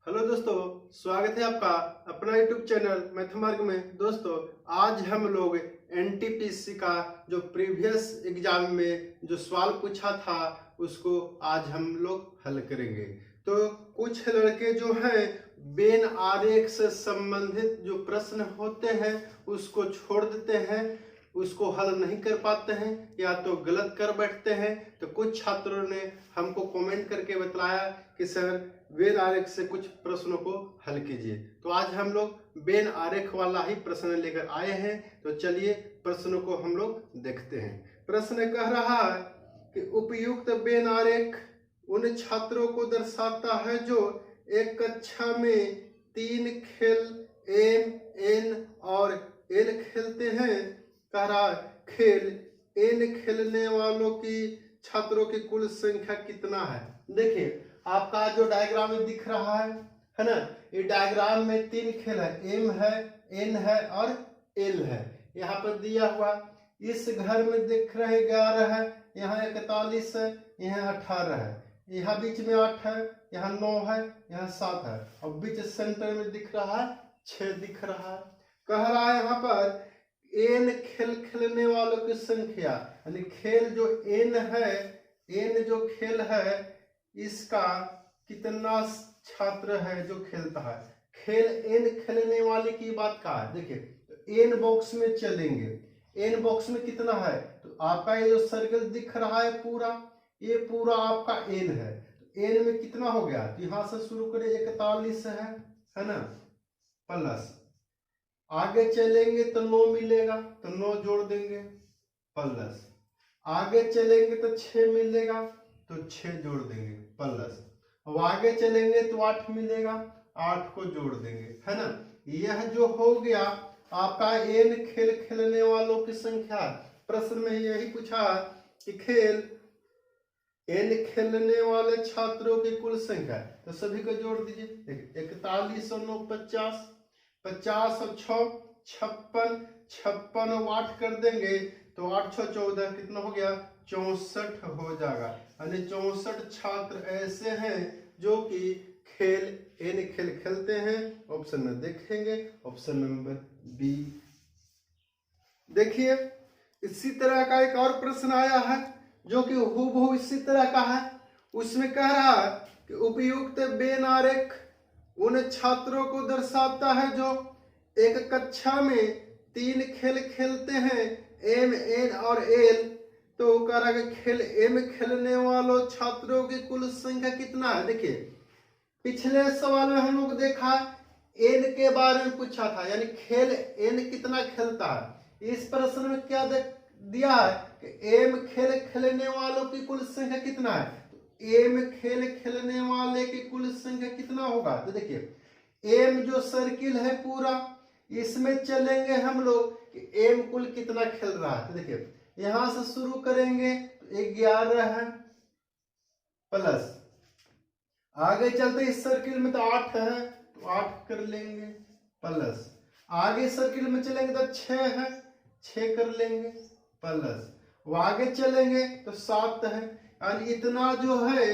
Hello दोस्तों, स्वागत है आपका अपना यूट्यूब चैनल मैथमार्ग में। दोस्तों, आज हम लोग एनटीपीसी का जो प्रीवियस एग्जाम में जो सवाल पूछा था उसको आज हम लोग हल करेंगे। तो कुछ लड़के जो हैं बेन आरेख से संबंधित जो प्रश्न होते हैं उसको छोड़ देते हैं, उसको हल नहीं कर पाते हैं या तो गलत कर बैठते हैं। तो कुछ छात्रों ने हमको कमेंट करके बताया कि सर बेन आरेख से कुछ प्रश्नों को हल कीजिए। तो आज हम लोग बेन आरेख वाला ही प्रश्न लेकर आए हैं। तो चलिए प्रश्नों को हम लोग देखते हैं। प्रश्न कह रहा है कि उपयुक्त बेन आरेख उन छात्रों को दर्शाता है जो एक कक्षा में 3 खेल एम, एन और एल खेलते हैं। कह रहा है खेल एन खेलने वालों की छात्रों की कुल संख्या कितना है। देखिए आपका जो डायग्राम में दिख रहा है ना, ये डायग्राम में 3 खेल है, एम है, एन है और एल है। यहाँ पर दिया हुआ इस घर में दिख रहे 11 है, यहाँ 41 है, यहाँ 18 है, यहाँ बीच में 8 है, यहाँ 9 है, यहाँ 7 है और बीच सेंटर में दिख रहा है 6 दिख रहा है। कह रहा है यहाँ पर एन खेल खेलने वालों की संख्या, यानी खेल जो एन है, एन जो खेल है इसका कितना छात्र है जो खेलता है। खेल एन खेलने वाले की बात कहा है। देखिए तो एन बॉक्स में चलेंगे, एन बॉक्स में कितना है तो आपका ये जो सर्कल दिख रहा है पूरा, ये पूरा आपका एन है। तो एन में कितना हो गया तो यहां से शुरू करें 41 है ना, प्लस आगे चलेंगे तो 9 मिलेगा तो 9 जोड़ देंगे, प्लस आगे चलेंगे तो 6 मिलेगा तो 6 जोड़ देंगे, प्लस अब आगे चलेंगे तो 8 मिलेगा, 8 को जोड़ देंगे, है ना। यह जो हो गया आपका एन खेल खेलने वालों की संख्या। प्रश्न में यही पूछा कि खेल एन खेलने वाले छात्रों की कुल संख्या, तो सभी को जोड़ दीजिए। 41 और 9 50, 50 और 6 56, 56 और 8 कर देंगे तो 8 6 14 कितना हो गया 64 हो जाएगा। यानी 64 छात्र ऐसे हैं जो कि खेल एन खेल खेलते हैं। ऑप्शन में देखेंगे, ऑप्शन नंबर बी। देखिए इसी तरह का एक और प्रश्न आया है जो कि हूबहू इसी तरह का है। उसमें कह रहा है कि उपयुक्त बेन आरेख उन छात्रों को दर्शाता है जो एक कक्षा में 3 खेल खेलते हैं, एम, एन और एल। तो कह रहा है कि खेल एम खेलने वालों छात्रों की कुल संख्या कितना है। देखिए पिछले सवाल में हम लोग देखा एन के बारे में पूछा था, यानी खेल एन कितना खेलता है। इस प्रश्न में क्या दिया है कि एम खेल खेलने वालों की कुल संख्या कितना है। तो एम खेल खेलने वाले की कुल संख्या कितना होगा। तो देखिए एम जो सर्किल है पूरा, इसमें चलेंगे हम लोग कि एम कुल कितना खेल रहा है। तो देखिए यहां से शुरू करेंगे तो 11 है, प्लस आगे चलते इस सर्किल में तो 8 है तो 8 कर लेंगे, प्लस आगे सर्किल में चलेंगे तो 6 है 6 कर लेंगे, प्लस वो आगे चलेंगे तो 7 है। यानी इतना जो है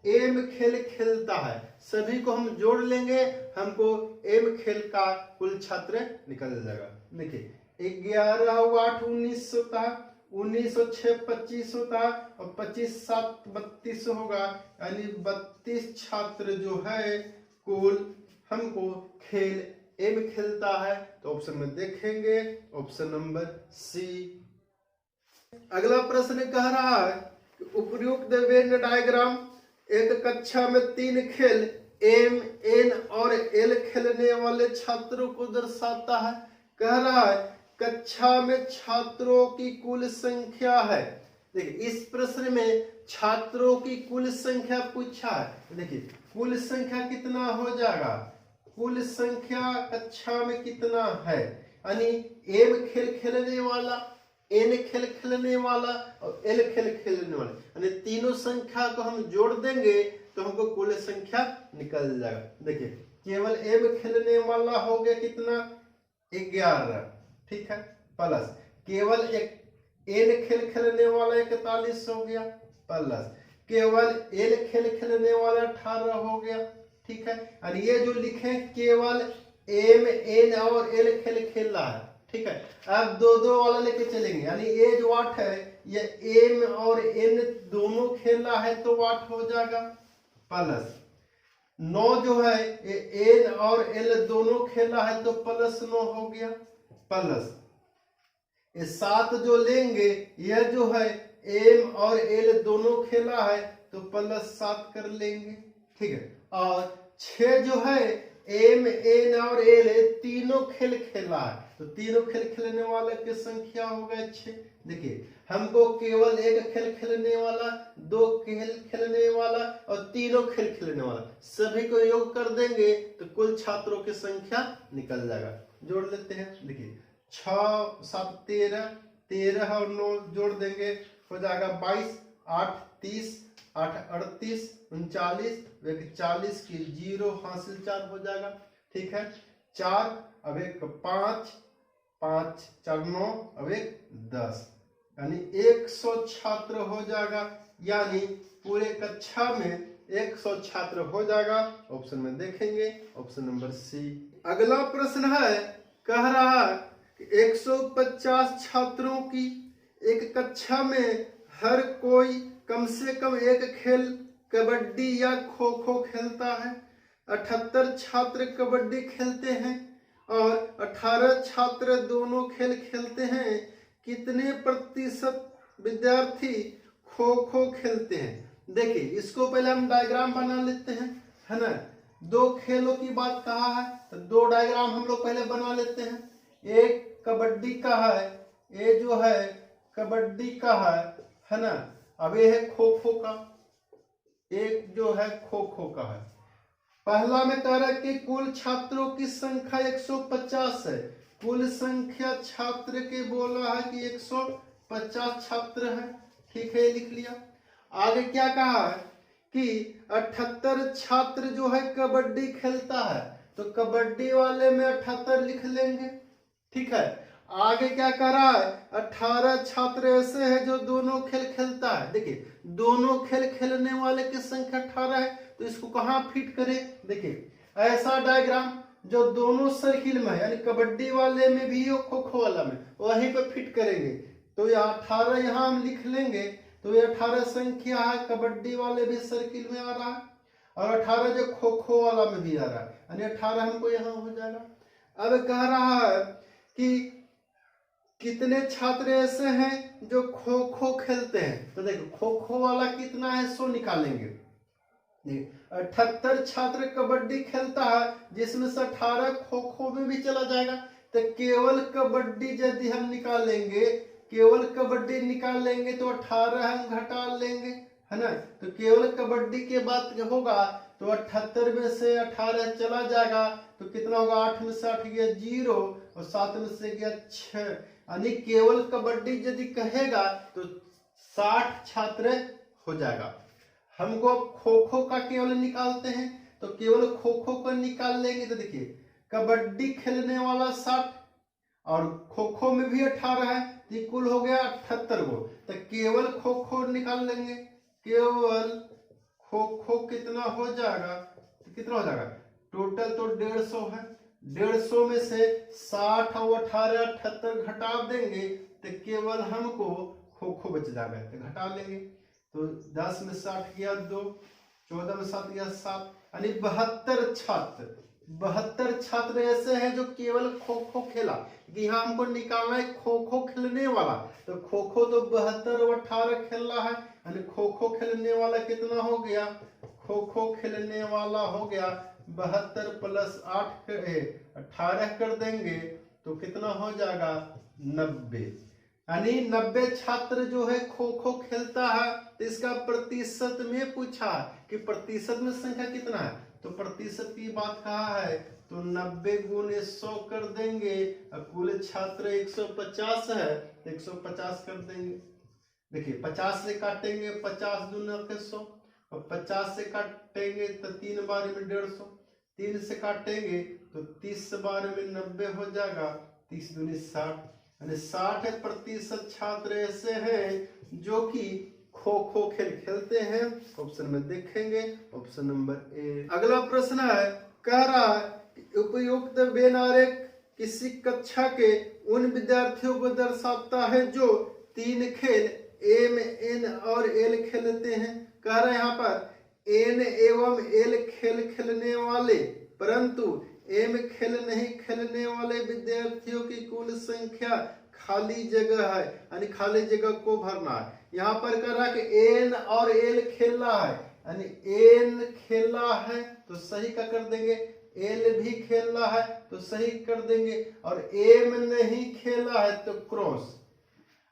एम खेल खेलता है, सभी को हम जोड़ लेंगे, हमको एम खेल का कुल छात्र निकल जाएगा। देखिए 11 8 19 होता है, 19 और 6 25 होता है और 25 7 32 होगा। यानी 32 छात्र जो है कुल हमको खेल एम खेलता है। तो ऑप्शन में देखेंगे, ऑप्शन नंबर सी। अगला प्रश्न कह रहा है कि उपयुक्त वेन डायग्राम एक कक्षा में 3 खेल एम, एन और एल खेलने वाले छात्रों को दर्शाता है। कह रहा है कक्षा में छात्रों की कुल संख्या है। देखिए इस प्रश्न में छात्रों की कुल संख्या पूछा है। देखिए कुल संख्या कितना हो जाएगा, कुल संख्या कक्षा में कितना है। यानी एम खेल खेलने वाला, एन खेल खेलने वाला और एल खेल खेलने वाला, यानी तीनों संख्या को हम जोड़ देंगे तो हमको कुल संख्या निकल जाएगा। देखिए केवल एम खेलने वाला हो गया कितना 11, ठीक है, प्लस केवल एक एन खेल खेलने वाला 41 हो गया, प्लस केवल एल खेल खेलने वाला 18 हो गया, ठीक है। और ये जो लिखे केवल एम एन और एल खेल रहा है, ठीक है। अब दो दो वाला लेके चलेंगे, यानी ये जो वाट है ये एम और एन दोनों खेल रहा है तो वाट हो जाएगा प्लस 9 जो है ये एन और एल दोनों खेल रहा है तो प्लस 9 हो गया, प्लस ये 7 जो लेंगे यह जो है एम और एल दोनों खेला है तो प्लस 7 कर लेंगे, ठीक है। और 6 जो है एम एन और एल तीनों खेला है तो तीनों खेलने वाले की संख्या हो गए 6। देखिए हमको केवल एक खेलने वाला, दो खेलने वाला और तीनों खेलने वाला सभी को योग कर देंगे तो कुल छात्रों की संख्या निकल जाएगा। जोड़ लेते हैं, देखिए 6 7 13, 13 और 9 जोड़ देंगे हो जाएगा 22, 8 30, 8 38, 39, 40 की 0 हासिल 4 हो जाएगा, ठीक है। 4 अब एक 5, 5 4 9 अब एक 10, यानी 100 छात्र हो जाएगा, यानी पूरे कक्षा में 100 छात्र हो जाएगा। ऑप्शन में देखेंगे ऑप्शन नंबर सी। अगला प्रश्न है, कह रहा है कि 150 छात्रों की एक कक्षा में हर कोई कम से कम एक खेल कबड्डी या खो खो खेलता है। 78 छात्र कबड्डी खेलते हैं और 18 छात्र दोनों खेल खेलते हैं। कितने प्रतिशत विद्यार्थी खो खो खेलते हैं? देखिए इसको पहले हम डायग्राम बना लेते हैं, है ना। दो खेलों की बात कहा है तो दो डायग्राम हम लोग पहले बना लेते हैं। एक कबड्डी का है, ये जो है कबड्डी का है ना। अब ये है खो खो का, एक जो है खो खो का है। पहला में कह रहा है कि कुल छात्रों की संख्या 150 है। कुल संख्या छात्र के बोला है कि 150 छात्र हैं, ठीक है, लिख लिया। आगे क्या कहा है कि 78 छात्र जो है कबड्डी खेलता है तो कबड्डी वाले में 78 लिख लेंगे, ठीक है। आगे क्या कर रहा है, 18 छात्र ऐसे हैं जो दोनों खेल खेलता है। देखिए दोनों खेल खेलने वाले की संख्या 18 है तो इसको कहाँ फिट करें? देखिए ऐसा डायग्राम जो दोनों सर्किल में है, यानी कबड्डी वाले में भी और खो खो वाला में, वहीं पे फिट करेंगे। तो ये 18 यहाँ हम लिख लेंगे तो ये 18 संख्या है, कबड्डी वाले भी सर्किल में आ रहा है और 18 जो खो खो वाला में भी आ रहा है, यानी 18 हमको यहाँ हो जाएगा। अब कह रहा है कि कितने छात्र ऐसे हैं जो खो खो खेलते हैं, तो देखो खो खो वाला कितना है 100 निकालेंगे। 78 छात्र कबड्डी खेलता है जिसमें से 18 खो खो में भी चला जाएगा, तो केवल कबड्डी यदि हम निकालेंगे, केवल कबड्डी निकालेंगे तो 18 हम घटा लेंगे, है ना। तो केवल कबड्डी के बाद होगा तो 78 में से 18 चला जाएगा तो कितना होगा, 8 में से 8 गया 0 और 7 में से गया 6, यानी केवल कबड्डी यदि कहेगा तो 60 छात्र हो जाएगा। हमको खो खो का केवल निकालते हैं तो केवल खो खो को निकाल लेंगे तो देखिए कबड्डी खेलने वाला 60 और खो खो में भी 18 है तो कुल हो गया 78 गो, तो केवल खो खो निकाल लेंगे। केवल खो खो कितना हो जाएगा, कितना हो जाएगा टोटल तो 150 है। 150 में से 60 और 18 78 घटा देंगे तो केवल हमको खो खो बच जाएगा, तो घटा लेंगे तो 10 में 60 गया 2, 14 में 7 गया 7, यानी 72 छात्र। 72 छात्र ऐसे हैं जो केवल खो खो खेला, कि यहाँ हमको निकालना है खो खो खेलने वाला, तो खो खो तो 72 और 18 खेल रहा है, यानी खो खो खेलने वाला कितना हो गया, खो खो खेलने वाला हो गया 72 प्लस 8 18 कर देंगे तो कितना हो जाएगा 90, यानी 90 छात्र जो है खो खो खेलता है। तो इसका प्रतिशत में पूछा कि प्रतिशत में संख्या कितना है, तो प्रतिशत की बात कहा है तो 90 गुने 100 कर देंगे और कुल छात्र 150 है तो 150 कर देंगे। देखिए 50 से काटेंगे 50 दूना 100 और 50 से काटेंगे तो 3 बार में 150, 3 से काटेंगे तो 30 बार में 90 हो जाएगा, 30 दूनी 60, यानी 60% छात्र ऐसे हैं जो कि खो खो खेल खेलते हैं? ऑप्शन में देखेंगे ऑप्शन नंबर ए। अगला प्रश्न है, कह रहा है कि उपयुक्त वेन आरेख किसी कक्षा के उन विद्यार्थियों को दर्शाता है जो 3 खेल एम, एन और एल खेलते हैं। कह रहे हैं यहाँ पर एन एवं एल खेल खेलने वाले परंतु एम खेल नहीं खेलने वाले विद्यार्थियों की कुल संख्या खाली जगह है, यानी खाली जगह को भरना है। यहाँ पर कह रहा है कि एन और एल खेला है, यानी एन खेला है तो सही का कर देंगे, एल भी खेला है तो सही कर देंगे, और एम नहीं खेला है तो क्रॉस।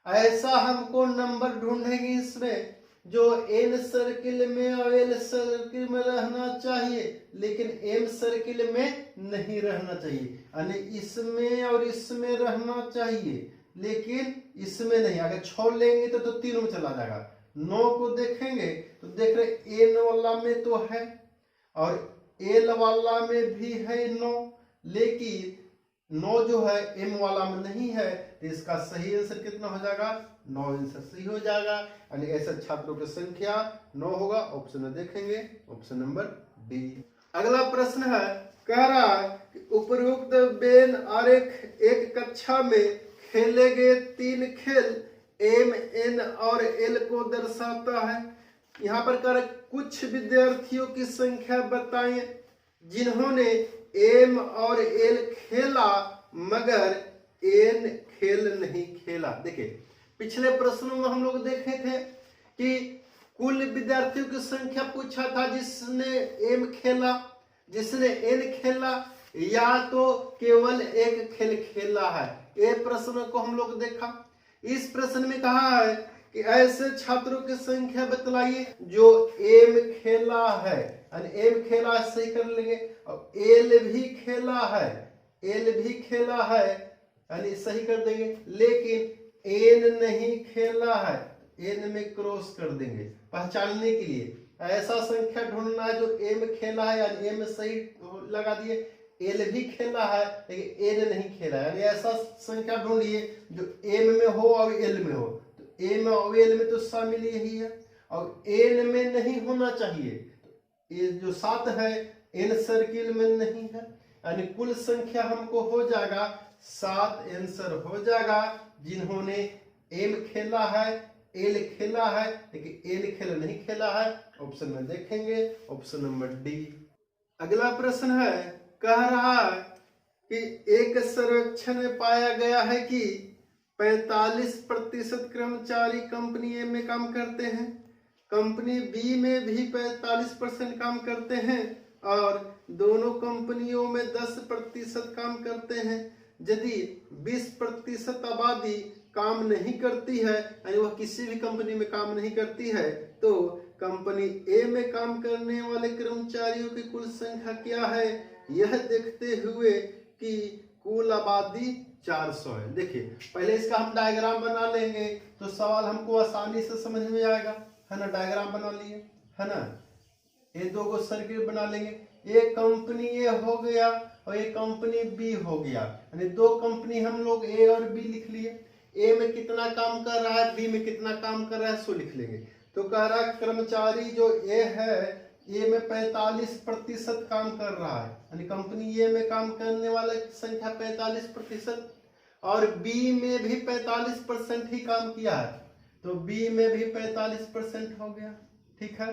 ऐसा हमको नंबर ढूंढेंगे इसमें जो एन सर्किल में और एल सर्किल में रहना चाहिए लेकिन एम सर्किल में नहीं रहना चाहिए, यानी इसमें और इसमें रहना चाहिए लेकिन इसमें नहीं। अगर छोड़ लेंगे तो तीनों में चला जाएगा। 9 को देखेंगे तो देख रहे एन वाला में तो है और एल वाला में भी है 9, लेकिन 9 जो है एम वाला में नहीं है, तो इसका सही आंसर कितना हो जाएगा? 9 आंसर सही हो जाएगा, यानी ऐसे छात्रों की संख्या 9 होगा। ऑप्शन में देखेंगे ऑप्शन नंबर डी। अगला प्रश्न है, कह रहा है कि उपरोक्त वेन आरेख एक कक्षा में खेले गए 3 खेल एम, एन और एल को दर्शाता है। यहाँ पर कह रहा है कुछ विद्यार्थियों की संख्या बताएं जिन्होंने एम और एल खेला मगर एन खेल नहीं खेला। देखिए पिछले प्रश्नों में हम लोग देखे थे कि कुल विद्यार्थियों की संख्या पूछा था जिसने एम खेला, जिसने एन खेला, या तो केवल एक खेल खेला है। ये प्रश्न को हम लोग देखा। इस प्रश्न में कहा है कि ऐसे छात्रों की संख्या बतलाइए जो एम खेला है, यानी एम खेला सही कर लेंगे, और एल भी खेला है, एल भी खेला है यानी सही कर देंगे, लेकिन एन नहीं खेला है, एन में क्रॉस कर देंगे पहचानने के लिए। ऐसा संख्या ढूंढना है जो एम खेला है, यानी एम सही लगा दिए, एल भी खेला है लेकिन एन नहीं खेला है, यानी ऐसा संख्या ढूंढिए जो एम में हो और एल में हो। तो एम और एल में तो शामिल यही है, और एन में नहीं होना चाहिए। ये जो 7 है एन सर्किल में नहीं है, यानी कुल संख्या हमको हो जाएगा 7 आंसर हो जाएगा जिन्होंने एम खेला है, एल खेला है लेकिन एन खेल नहीं खेला है। ऑप्शन में देखेंगे ऑप्शन नंबर डी। अगला प्रश्न है, कह रहा है कि एक सर्वेक्षण में पाया गया है कि 45% कर्मचारी कंपनी ए में काम करते हैं, कंपनी बी में भी 45% काम करते हैं और दोनों कंपनियों में 10% काम करते हैं। यदि 20% आबादी काम नहीं करती है, यानी वह किसी भी कंपनी में काम नहीं करती है, तो कंपनी ए में काम करने वाले कर्मचारियों की कुल संख्या क्या है, यह देखते हुए कि कुल आबादी 400 है। देखिए पहले इसका हम डायग्राम बना लेंगे तो सवाल हमको आसानी से समझ में आएगा, है ना। डायग्राम बना लिए, है ना। ये 2 को सर्किल बना लेंगे, एक कंपनी ए हो गया और एक कंपनी बी हो गया, यानी 2 कंपनी हम लोग ए और बी लिख लिए। ए में कितना काम कर रहा है, बी में कितना काम कर रहा है, सो लिख लेंगे। तो कह रहा है कर्मचारी जो ए है, ए में 45% काम कर रहा है, यानी कंपनी ए में काम करने वाले की संख्या 45%, और बी में भी 45% ही काम किया है, तो बी में भी 45% हो गया। ठीक है।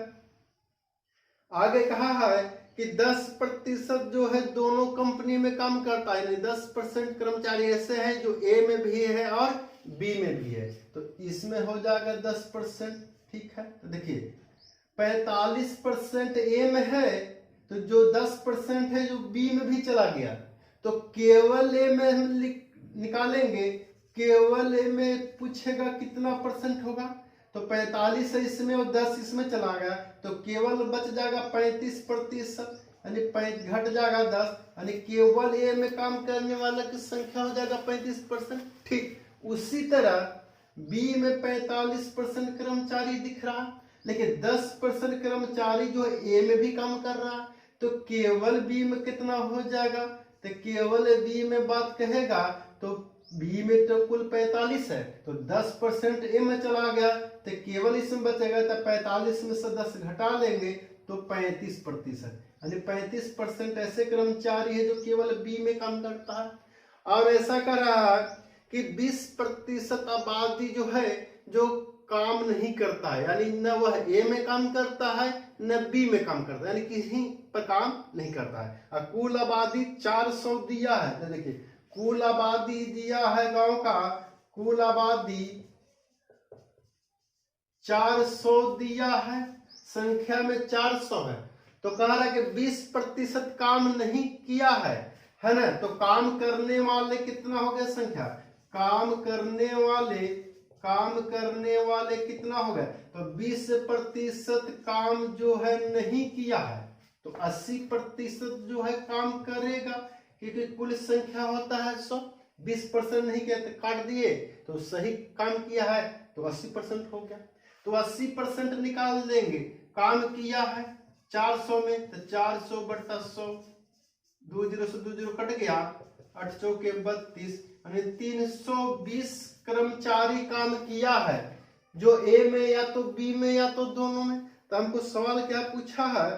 आगे कहा है कि 10% जो है दोनों कंपनी में काम करता है, यानी 10% कर्मचारी ऐसे हैं जो ए में भी है और बी में भी है, तो इसमें हो जाएगा 10%। ठीक है। तो देखिए 45% ए में है, तो जो 10% है जो बी में भी चला गया, तो केवल ए में हम निकालेंगे, केवल ए में पूछेगा कितना परसेंट होगा, तो 45 है इसमें और 10 इसमें चला गया, तो केवल बच जाएगा 35%, यानी घट जाएगा 10, यानी केवल ए में काम करने वाला की संख्या हो जाएगा 35%। ठीक उसी तरह बी में 45% कर्मचारी दिख रहा, लेकिन 10% कर्मचारी जो ए में भी काम कर रहा, तो केवल बी में कितना हो जाएगा, तो केवल बी में बात कहेगा तो बी में तो कुल 45 है, तो 10% ए में चला गया तो केवल इसमें बचेगा, तो 45 में से 10 घटा लेंगे तो 35%, यानी 35% ऐसे कर्मचारी है जो केवल बी में काम करता है। और ऐसा कर रहा है कि 20% आबादी जो है जो काम नहीं करता है, यानी न वह ए में काम करता है न बी में काम करता है, यानी किसी पर काम नहीं करता है। और कुल आबादी 400 दिया है, देखिए कुल आबादी दिया है गांव का, कुल आबादी 400 दिया है, संख्या में 400 है, तो कह रहा है कि 20% काम नहीं किया है ना। तो काम करने वाले कितना हो गया संख्या, काम करने वाले कितना हो गया, तो 20% काम जो है नहीं किया है, तो 80% जो है काम करेगा, क्योंकि कुल संख्या होता है 100, 20% नहीं किया तो काट दिए, तो सही काम किया है तो 80% हो गया। तो 80% निकाल देंगे, काम किया है 400 में, तो 400 बटा 100, 2 0 से 2 0 कट गया, 8 चौके 32, यानी 320 कर्मचारी काम किया है, जो ए में या तो बी में या तो दोनों में। तो हमको सवाल क्या पूछा है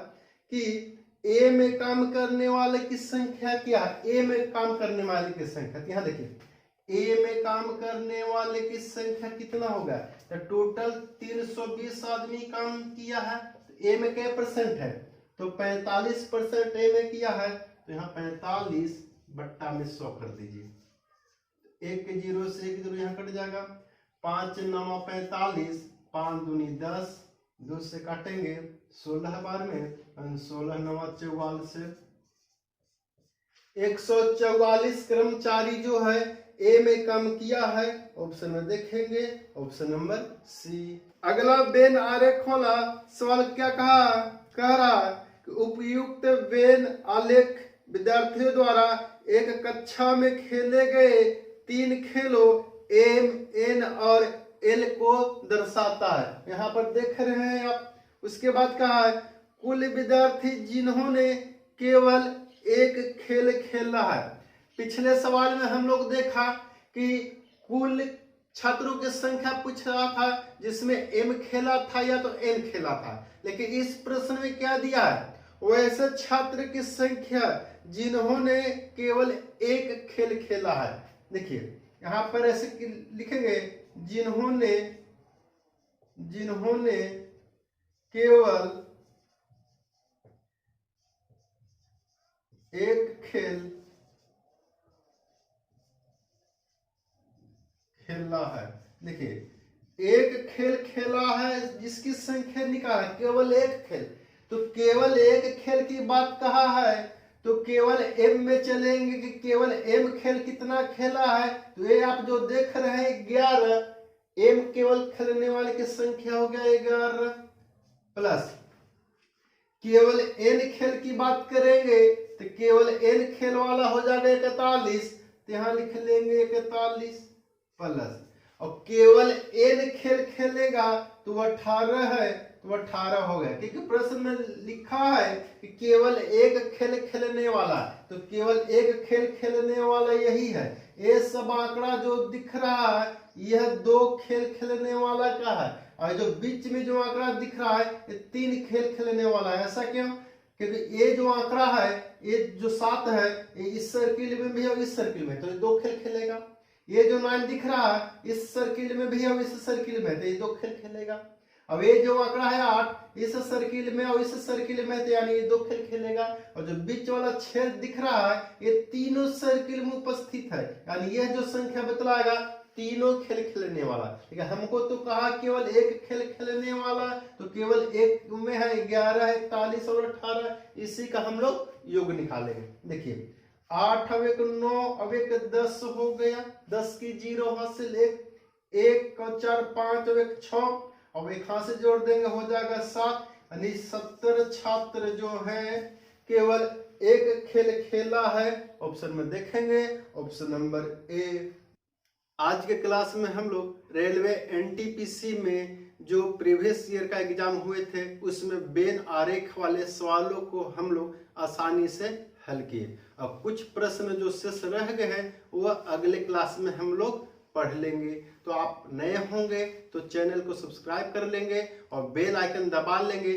कि ए में काम करने वाले की संख्या क्या है, ए में काम करने वाले की संख्या, यहाँ देखिए ए में काम करने वाले की संख्या कितना होगा, तो टोटल 320 आदमी काम किया है, तो ए में क्या परसेंट है, तो 45% ए में किया है, तो यहाँ 45 बट्टा में 100 कर दीजिए, 1 के 0 से 1 0 यहाँ कट जाएगा, 5 9 45, 5 दूनी 10, 2 से काटेंगे 16 बार में, 16 9 44, 144 कर्मचारी जो है ए में काम किया है, ऑप्शन में देखेंगे ऑप्शन नंबर सी। अगला वेन आरेख वाला सवाल क्या कह रहा है कि उपयुक्त वेन आलेख विद्यार्थियों द्वारा एक कक्षा में खेले गए 3 खेलों एम एन और एल को दर्शाता है। यहाँ पर देख रहे हैं आप। उसके बाद कहा है कुल विद्यार्थी जिन्होंने केवल एक खेल खेला है। पिछले सवाल में हम लोग देखा कि कुल छात्रों की संख्या पूछ रहा था जिसमें एम खेला था या तो एन खेला था, लेकिन इस प्रश्न में क्या दिया है, वैसे छात्र की संख्या जिन्होंने केवल एक खेल खेला है। देखिए यहाँ पर ऐसे लिखेंगे जिन्होंने केवल एक खेल खेला है। देखिए एक खेल खेला है जिसकी संख्या निकाला, केवल एक खेल, तो केवल एक खेल की बात कहा है तो केवल एम में चलेंगे कि केवल एम खेल कितना खेला है, तो ये आप जो देख रहे हैं 11, एम केवल खेलने वाले की संख्या हो गया 11 प्लस केवल एन खेल की बात करेंगे तो केवल एन खेल वाला हो जाएगा 41, तो यहाँ लिख लेंगे 41 प्लस, और केवल एन खेल खेलेगा तो 18 है, तो 18 हो गया, क्योंकि प्रश्न में लिखा है कि केवल एक खेल खेलने वाला, तो केवल एक खेल खेलने वाला यही है। ये सब आंकड़ा जो दिख रहा है यह 2 खेल खेलने वाला का है, और जो बीच में जो आंकड़ा दिख रहा है ये 3 खेल खेलने वाला है। ऐसा क्यों, क्योंकि ये जो आंकड़ा है ये जो 7 है ये इस सर्किल में भी है और इस सर्किल में, तो ये 2 खेल खेलेगा। ये जो 9 दिख रहा है इस सर्किल में भी है और इस सर्किल में, तो ये 2 खेल खेलेगा। अब ये जो आंकड़ा है 8 इस सर्किल में और इस सर्किल में, तो यानी ये 2 खेल खेलेगा। और जो बीच वाला छेद दिख रहा है ये तीनों सर्किल में उपस्थित है, यानी यह जो संख्या बतलाएगा तीनों खेल खेलने वाला। ठीक है, हमको तो कहा केवल एक खेल खेलने वाला, तो केवल एक में है 11 है 41 और 18, इसी का हम लोग योग निकालेंगे। देखिए 8 अब 1 9 अब 1 10 हो गया, 10 की 0 हासिल 1 और 4 5 और 1 6, अब 1 हाथ से जोड़ देंगे हो जाएगा 7, यानी 70 छात्र जो है केवल एक खेल खेला है। ऑप्शन में देखेंगे ऑप्शन नंबर ए। आज के क्लास में हम लोग रेलवे एनटीपीसी में जो प्रीवियस ईयर का एग्जाम हुए थे उसमें वेन आरेख वाले सवालों को हम लोग आसानी से हल किए। और कुछ प्रश्न जो शेष रह गए हैं वह अगले क्लास में हम लोग पढ़ लेंगे। तो आप नए होंगे तो चैनल को सब्सक्राइब कर लेंगे और बेल आइकन दबा लेंगे